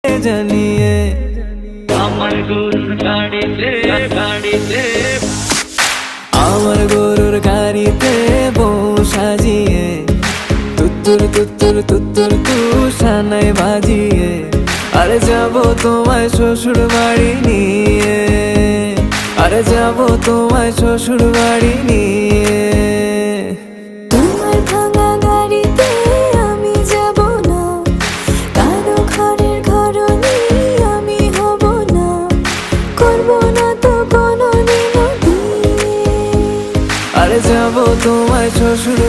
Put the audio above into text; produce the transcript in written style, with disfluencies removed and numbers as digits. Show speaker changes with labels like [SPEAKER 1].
[SPEAKER 1] জানিয়ে
[SPEAKER 2] আমার গরুর গাড়িতে গাড়িতে
[SPEAKER 1] আমার গরুর গাড়িতে বউ সাজিয়ে তুত্তুর তুত্তুর তুত্তুর তুষানাই বাজিয়ে আরে যাবো তোমায় শ্বশুর বাড়ি নিয়ে, আরে যাবো তোমায় শ্বশুর বাড়ি নিয়ে।
[SPEAKER 3] তোমার ভাঙা গাড়িতে আমি যাব না, কারো ঘরের ঘরনি আমি হব না, করব না তো কোনোদিনও বিয়ে।
[SPEAKER 1] আরে যাবো তোমায় শ্বশুর